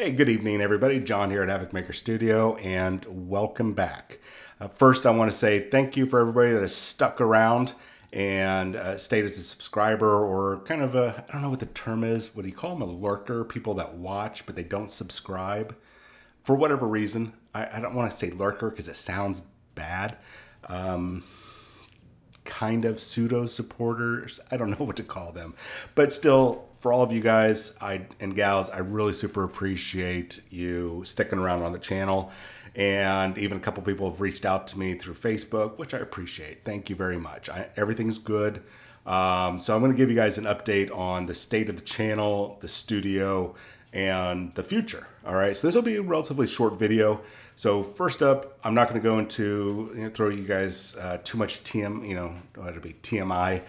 Hey, good evening, everybody. John here at Havoc Maker Studio, and welcome back. First, I want to say thank you for everybody that has stuck around and stayed as a subscriber, or kind of a, I don't know what the term is. What do you call them? A lurker? People that watch, but they don't subscribe. For whatever reason, I don't want to say lurker because it sounds bad. Kind of pseudo supporters. I don't know what to call them, but still, for all of you guys and gals, I really super appreciate you sticking around on the channel. And even a couple people have reached out to me through Facebook, which I appreciate. Thank you very much. Everything's good. So I'm going to give you guys an update on the state of the channel, the studio, and the future. All right, so this will be a relatively short video. So first up, I'm not going to go into throw you guys too much it'll be TMI.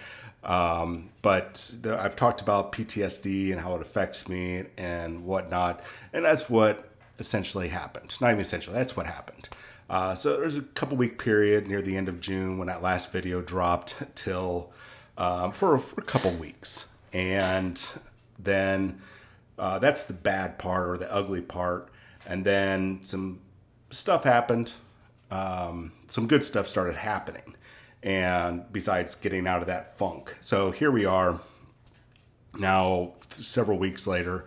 But I've talked about PTSD and how it affects me and whatnot, and that's what essentially happened. Not even essentially, that's what happened. So there's a couple week period near the end of June when that last video dropped till for a couple weeks, and then that's the bad part or the ugly part. And then some stuff happened. Some good stuff started happening. And besides getting out of that funk. So here we are now several weeks later,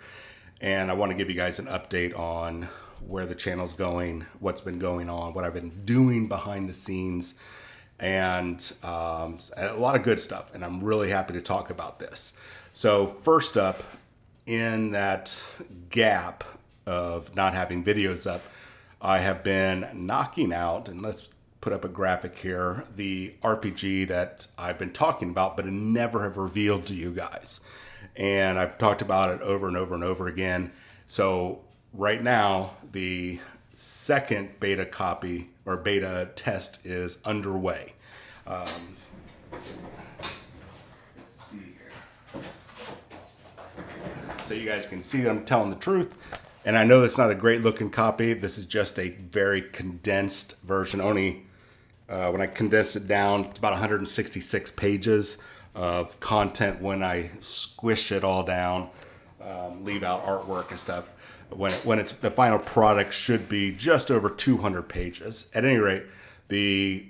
and I want to give you guys an update on where the channel's going, what's been going on, what I've been doing behind the scenes, and a lot of good stuff. And I'm really happy to talk about this. So first up, in that gap of not having videos up, I have been knocking out, and let's put up a graphic here, the RPG that I've been talking about, but never have revealed to you guys. And I've talked about it over and over and over again. So right now, the second beta copy or beta test is underway. Let's see here. So you guys can see that I'm telling the truth. And I know it's not a great looking copy. This is just a very condensed version. Only when I condensed it down, it's about 166 pages of content when I squish it all down, leave out artwork and stuff. When it's the final product should be just over 200 pages. At any rate, the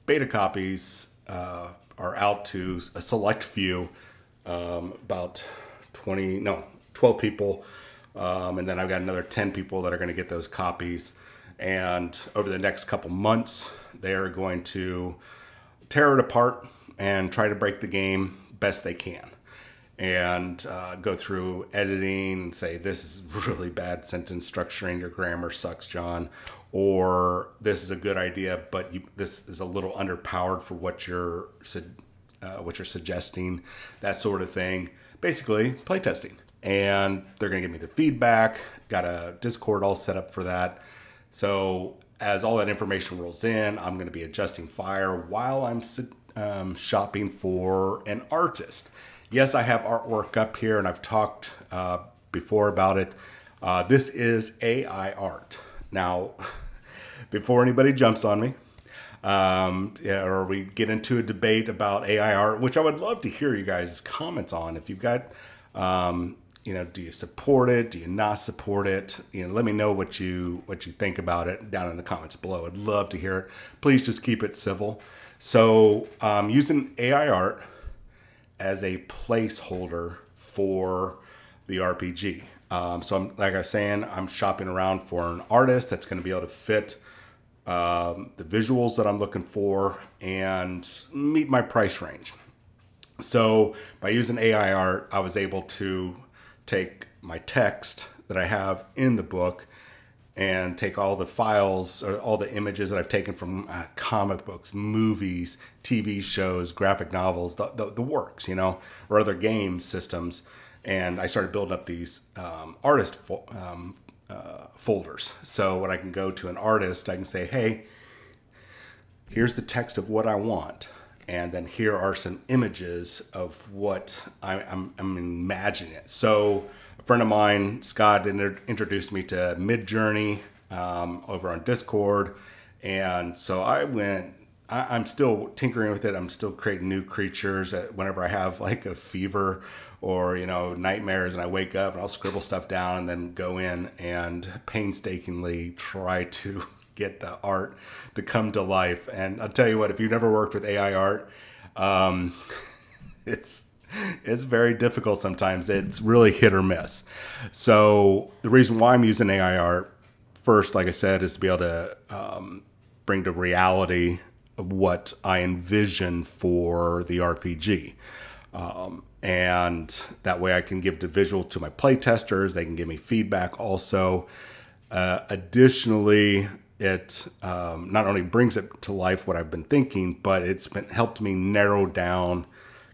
beta copies are out to a select few, about 12 people. And then I've got another 10 people that are going to get those copies. And over the next couple months, they're going to tear it apart and try to break the game best they can. And go through editing and say, this is really bad sentence structuring, your grammar sucks, John. Or this is a good idea, but this is a little underpowered for what you're suggesting, that sort of thing. Basically, playtesting. And they're going to give me their feedback. Got a Discord all set up for that. So as all that information rolls in, I'm going to be adjusting fire while I'm shopping for an artist. Yes, I have artwork up here, and I've talked before about it. This is AI art. Now, before anybody jumps on me, or we get into a debate about AI art, which I would love to hear you guys' comments on. If you've got, do you support it? Do you not support it? Let me know what you think about it down in the comments below. I'd love to hear it. Please just keep it civil. So using AI art as a placeholder for the RPG. So like I was saying, I'm shopping around for an artist that's going to be able to fit the visuals that I'm looking for and meet my price range. So by using AI art, I was able to take my text that I have in the book and take all the files or all the images that I've taken from comic books, movies, TV shows, graphic novels, the works, or other game systems. And I started building up these artist folders. So when I can go to an artist, I can say, hey, here's the text of what I want. And then here are some images of what I'm imagining it. So a friend of mine, Scott, introduced me to Midjourney over on Discord. And so I'm still tinkering with it. I'm still creating new creatures whenever I have like a fever or, you know, nightmares, and I wake up and I'll scribble stuff down and then go in and painstakingly try to get the art to come to life. And I'll tell you what, if you've never worked with AI art, it's very difficult sometimes. It's really hit or miss. So the reason why I'm using AI art first, like I said, is to be able to bring to reality what I envision for the RPG. And that way I can give the visual to my play testers. They can give me feedback also. Additionally, it not only brings it to life what I've been thinking, but it's helped me narrow down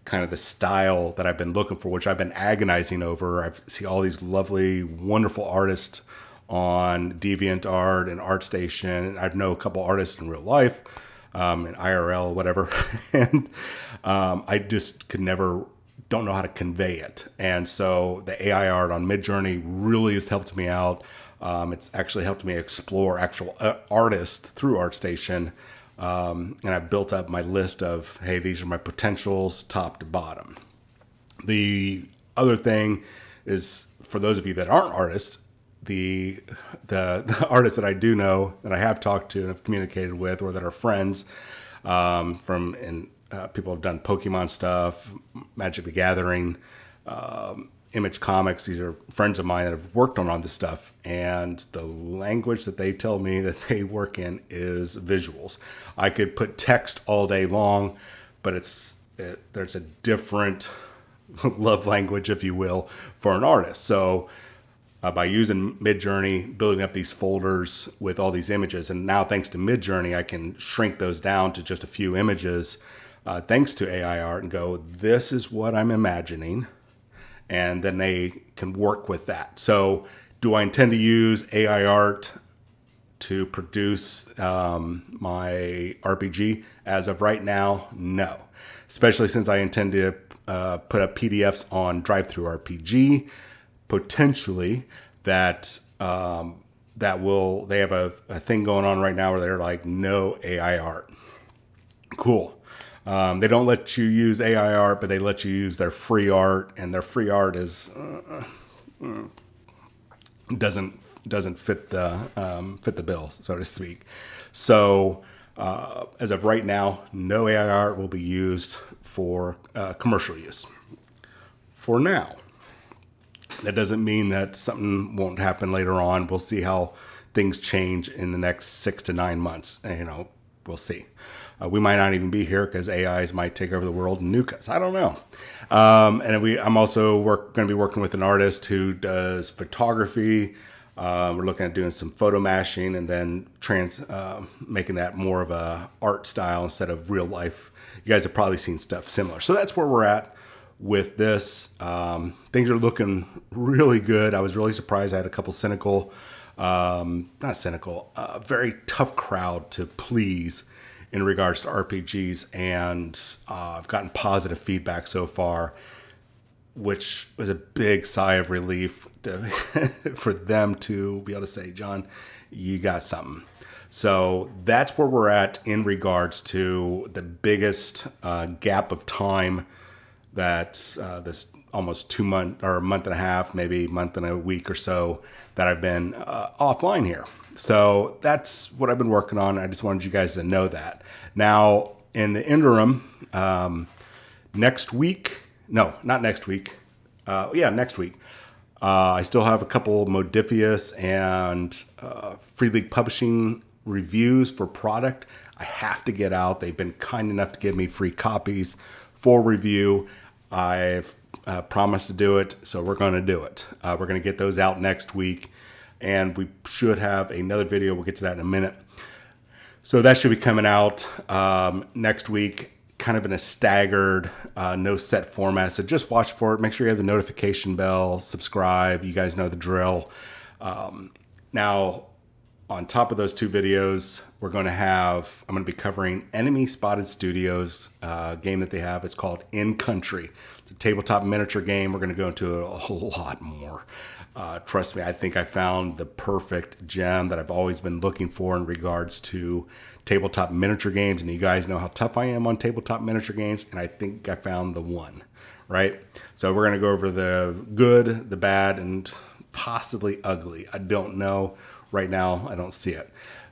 kind of the style that I've been looking for, which I've been agonizing over. I see all these lovely, wonderful artists on DeviantArt and ArtStation. I know a couple artists in real life, in IRL, whatever, and I just don't know how to convey it. And so the AI art on Midjourney really has helped me out. It's actually helped me explore actual artists through ArtStation. And I've built up my list of, hey, these are my potentials top to bottom. The other thing is, for those of you that aren't artists, the artists that I do know, that I have talked to and have communicated with, or that are friends people have done Pokemon stuff, Magic the Gathering, Image Comics. These are friends of mine that have worked on this stuff, and the language that they tell me that they work in is visuals. I could put text all day long, but there's a different love language, if you will, for an artist. So by using Midjourney, building up these folders with all these images, and now thanks to Midjourney, I can shrink those down to just a few images, thanks to AI art, and go, this is what I'm imagining. And then they can work with that. So do I intend to use AI art to produce my RPG? As of right now, no. Especially since I intend to put up PDFs on DriveThruRPG, potentially, that they have a thing going on right now where they're like, no AI art. Cool. They don't let you use AI art, but they let you use their free art, and their free art is doesn't fit the bill, so to speak. So as of right now, no AI art will be used for commercial use. For now, that doesn't mean that something won't happen later on. We'll see how things change in the next 6 to 9 months. And, we'll see. We might not even be here because AIs might take over the world and nuke us. I don't know. I'm also going to be working with an artist who does photography. We're looking at doing some photo mashing and then making that more of a art style instead of real life. You guys have probably seen stuff similar. So that's where we're at with this. Things are looking really good. I was really surprised. I had a couple very tough crowd to please in regards to RPGs, and I've gotten positive feedback so far, which was a big sigh of relief for them to be able to say, John, you got something. So that's where we're at in regards to the biggest gap of time that this almost 2 month or a month and a half, maybe month and a week or so that I've been offline here. So that's what I've been working on. I just wanted you guys to know that. Now, in the interim, next week, next week, I still have a couple Modifius and Free League Publishing reviews for product I have to get out. They've been kind enough to give me free copies for review. I've promised to do it, so we're going to do it. We're going to get those out next week, and we should have another video. We'll get to that in a minute. So that should be coming out next week, kind of in a staggered, no set format. So just watch for it. Make sure you have the notification bell, subscribe. You guys know the drill. Now, on top of those two videos, I'm going to be covering Enemy Spotted Studios game that they have. It's called In Country. It's a tabletop miniature game. We're going to go into a whole lot more. Trust me, I think I found the perfect gem that I've always been looking for in regards to tabletop miniature games. And you guys know how tough I am on tabletop miniature games. And I think I found the one right? So we're going to go over the good, the bad, and possibly ugly. I don't know right now. I don't see it.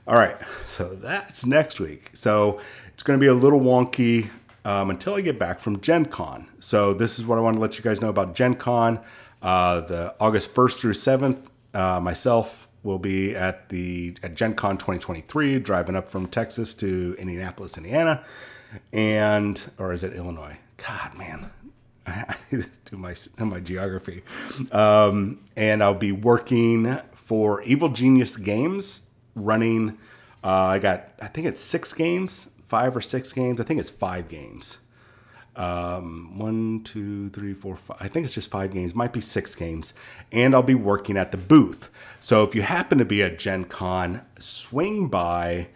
All right, so that's next week. So it's going to be a little wonky until I get back from GenCon. So this is what I want to let you guys know about GenCon. The August 1st through 7th, myself will be at GenCon 2023, driving up from Texas to Indianapolis, Indiana, or is it Illinois? God, man. I need to do my geography. And I'll be working for Evil Genius Games, running, I think it's 6 games, 5 or 6 games. I think it's 5 games. 1, 2, 3, 4, 5. I think it's just 5 games. Might be 6 games. And I'll be working at the booth. So if you happen to be at Gen Con, swing by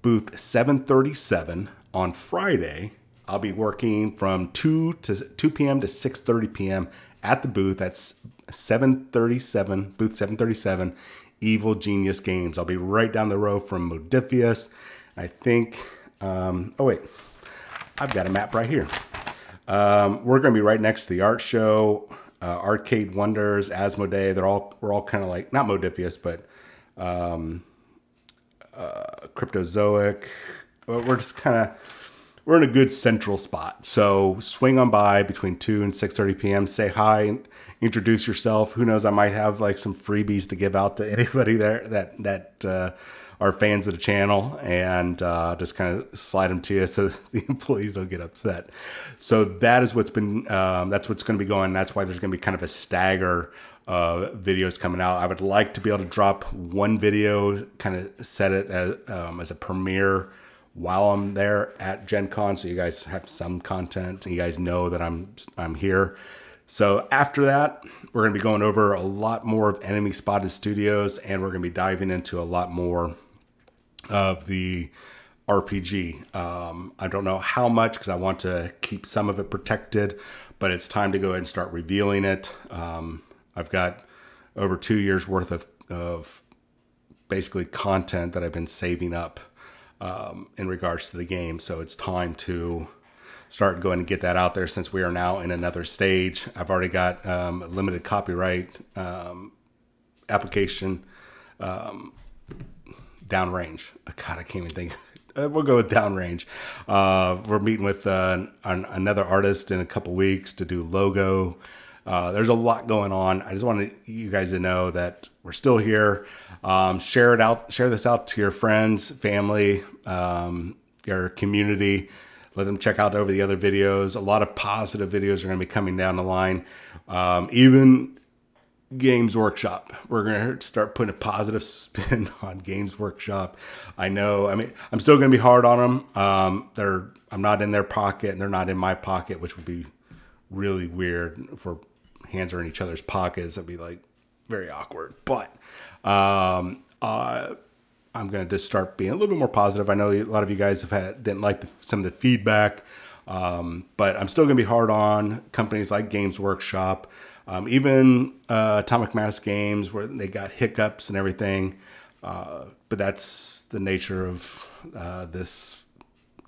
booth 737 on Friday. I'll be working from 2 p.m. to 6:30 p.m. at the booth. That's 737, booth 737, Evil Genius Games. I'll be right down the road from Modifius. I think, oh wait, I've got a map right here. We're going to be right next to the art show, Arcade Wonders, Asmodee. We're all kind of like, not Modifius, but Cryptozoic. We're just kind of, we're in a good central spot. So swing on by between 2 and 6:30 p.m. Say hi, introduce yourself. Who knows, I might have like some freebies to give out to anybody there that are fans of the channel, and just kind of slide them to you so the employees don't get upset. So that is what's been, that's what's going to be going. That's why there's going to be kind of a stagger of videos coming out. I would like to be able to drop one video, kind of set it as a premiere while I'm there at Gen Con, so you guys have some content and you guys know that I'm here. So after that, we're going to be going over a lot more of Enemy Spotted Studios, and we're going to be diving into a lot more of the RPG. I don't know how much because I want to keep some of it protected, but it's time to go ahead and start revealing it. I've got over 2 years worth of basically content that I've been saving up in regards to the game. So it's time to start going and get that out there, since we are now in another stage. I've already got a limited copyright application downrange. God, I can't even think. We'll go with downrange. We're meeting with another artist in a couple weeks to do logo. There's a lot going on. I just wanted you guys to know that we're still here. Share it out. Share this out to your friends, family, your community. Let them check out over the other videos. A lot of positive videos are going to be coming down the line. Even Games Workshop. We're going to start putting a positive spin on Games Workshop. I know. I mean, I'm still going to be hard on them. I'm not in their pocket, and they're not in my pocket, which would be really weird. If our hands are in each other's pockets, that'd be like very awkward. But I'm going to just start being a little bit more positive. I know a lot of you guys didn't like some of the feedback, but I'm still going to be hard on companies like Games Workshop, even Atomic Mass Games, where they got hiccups and everything. But that's the nature of this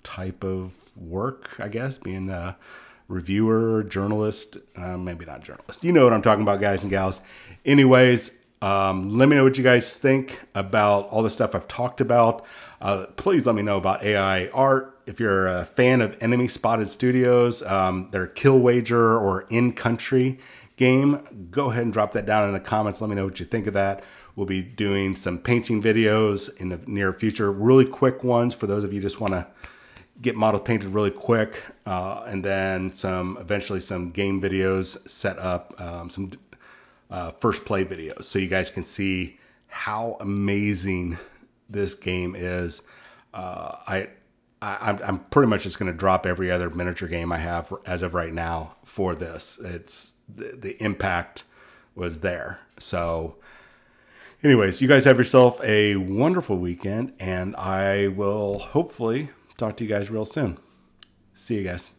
type of work, I guess, being a reviewer, journalist, maybe not journalist. You know what I'm talking about, guys and gals. Anyways, let me know what you guys think about all the stuff I've talked about. Please let me know about AI art. If you're a fan of Enemy Spotted Studios, their Kill Wager or In Country game, go ahead and drop that down in the comments. Let me know what you think of that. We'll be doing some painting videos in the near future, really quick ones for those of you who just want to get model painted really quick, and then eventually some game videos set up, some first play videos, so you guys can see how amazing this game is. I'm pretty much just going to drop every other miniature game I have as of right now for this. It's the impact was there. So anyways, you guys have yourself a wonderful weekend, and I will hopefully talk to you guys real soon. See you guys.